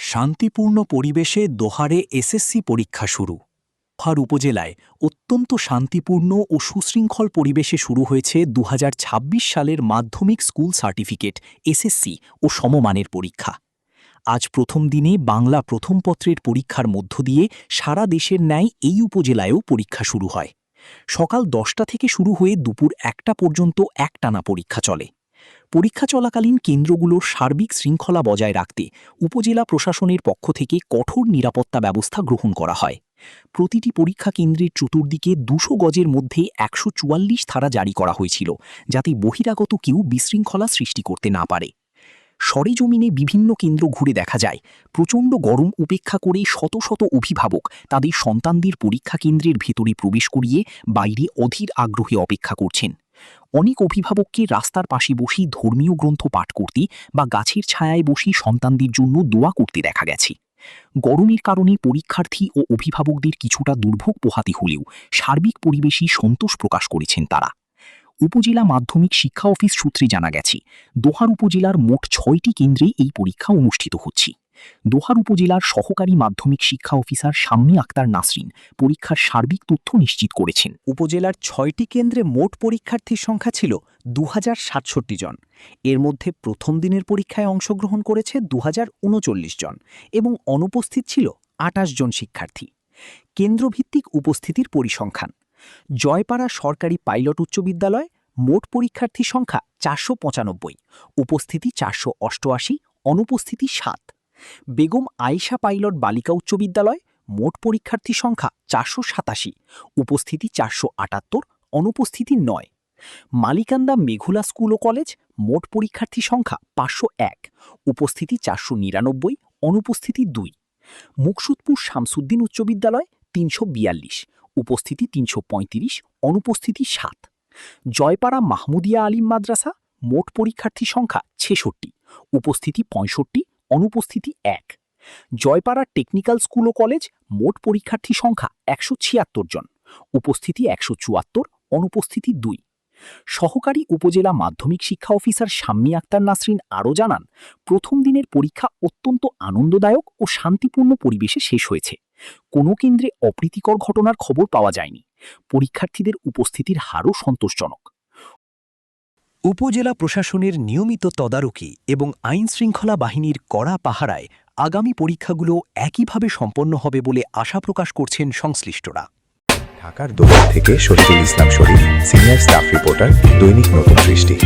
শান্তিপূর্ণ পরিবেশে দোহারে এসএসসি পরীক্ষা শুরু। দোহার উপজেলায় অত্যন্ত শান্তিপূর্ণ ও সুশৃঙ্খল পরিবেশে শুরু হয়েছে ২০২৬ সালের মাধ্যমিক স্কুল সার্টিফিকেট এসএসসি ও সমমানের পরীক্ষা। আজ প্রথম দিনে বাংলা প্রথম পত্রের পরীক্ষার মধ্য দিয়ে সারা দেশের ন্যায় এই উপজেলায়ও পরীক্ষা শুরু হয়। সকাল ১০টা থেকে শুরু হয়ে দুপুর ১টা পর্যন্ত একটানা পরীক্ষা চলে। পরীক্ষা চলাকালীন কেন্দ্রগুলোর সার্বিক শৃঙ্খলা বজায় রাখতে উপজেলা প্রশাসনের পক্ষ থেকে কঠোর নিরাপত্তা ব্যবস্থা গ্রহণ করা হয়। প্রতিটি পরীক্ষা কেন্দ্রের চতুর্দিকে ২০০ গজের মধ্যে ১৪৪ ধারা জারি করা হয়েছিল, যাতে বহিরাগত কেউ বিশৃঙ্খলা সৃষ্টি করতে না পারে। সরেজমিনে বিভিন্ন কেন্দ্র ঘুরে দেখা যায়, প্রচণ্ড গরম উপেক্ষা করে শত শত অভিভাবক তাদের সন্তানদের পরীক্ষা কেন্দ্রের ভেতরে প্রবেশ করিয়ে বাইরে অধীর আগ্রহে অপেক্ষা করছেন। অনেক অভিভাবককে রাস্তার পাশে বসে ধর্মীয় গ্রন্থ পাঠ করতে বা গাছের ছায়ায় বসে সন্তানদের জন্য দোয়া করতে দেখা গেছে। গরমের কারণে পরীক্ষার্থী ও অভিভাবকদের কিছুটা দুর্ভোগ পোহাতে হলেও সার্বিক পরিবেশে সন্তোষ প্রকাশ করেছেন তারা। উপজেলা মাধ্যমিক শিক্ষা অফিস সূত্রে জানা গেছে, দোহার উপজেলার মোট ৬টি কেন্দ্রে এই পরীক্ষা অনুষ্ঠিত হচ্ছে। দোহার উপজেলার সহকারী মাধ্যমিক শিক্ষা অফিসার শাম্মী আক্তার নাসরিন পরীক্ষার সার্বিক তথ্য নিশ্চিত করেছেন। উপজেলার ৬টি কেন্দ্রে মোট পরীক্ষার্থীর সংখ্যা ছিল ২০৬৭ জন। এর মধ্যে প্রথম দিনের পরীক্ষায় অংশগ্রহণ করেছে ২০৩৯ জন এবং অনুপস্থিত ছিল ২৮ জন শিক্ষার্থী। কেন্দ্রভিত্তিক উপস্থিতির পরিসংখ্যান: জয়পাড়া সরকারি পাইলট উচ্চ বিদ্যালয় মোট পরীক্ষার্থী সংখ্যা ৪৯৫, উপস্থিতি ৪৮৮, অনুপস্থিতি ৭। বেগম আয়েশা পাইলট বালিকা উচ্চ বিদ্যালয় মোট পরীক্ষার্থী সংখ্যা ৪৮৭, উপস্থিতি ৪৭৮, অনুপস্থিতি ৯। মালিকান্দা মেঘুলা স্কুল ও কলেজ মোট পরীক্ষার্থী সংখ্যা ৫০১, উপস্থিতি ৪৯৯, অনুপস্থিতি ২। মুকসুদপুর শামসুদ্দিন উচ্চ বিদ্যালয় ৩৪২, উপস্থিতি ৩৩৫, অনুপস্থিতি ৭। জয়পাড়া মাহমুদিয়া আলিম মাদ্রাসা মোট পরীক্ষার্থী সংখ্যা ৬৬, উপস্থিতি ৬৫, অনুপস্থিতি ১। জয়পাড়া টেকনিক্যাল স্কুল ও কলেজ মোট পরীক্ষার্থী সংখ্যা ১৭৬ জন, উপস্থিতি ১৭৪, অনুপস্থিতি ২। সহকারী উপজেলা মাধ্যমিক শিক্ষা অফিসার শাম্মী আক্তার নাসরিন আরও জানান, প্রথম দিনের পরীক্ষা অত্যন্ত আনন্দদায়ক ও শান্তিপূর্ণ পরিবেশে শেষ হয়েছে। কোনো কেন্দ্রে অপ্রীতিকর ঘটনার খবর পাওয়া যায়নি। পরীক্ষার্থীদের উপস্থিতির হারও সন্তোষজনক। উপজেলা প্রশাসনের নিয়মিত তদারকি এবং আইন শৃঙ্খলা বাহিনীর কড়া পাহারায় আগামী পরীক্ষাগুলো একইভাবে সম্পন্ন হবে বলে আশা প্রকাশ করছেন সংশ্লিষ্টরা। ঢাকার দোহার থেকে শহীদুল ইসলাম শরীফ, সিনিয়র স্টাফ রিপোর্টার, দৈনিক নতুন দৃষ্টি।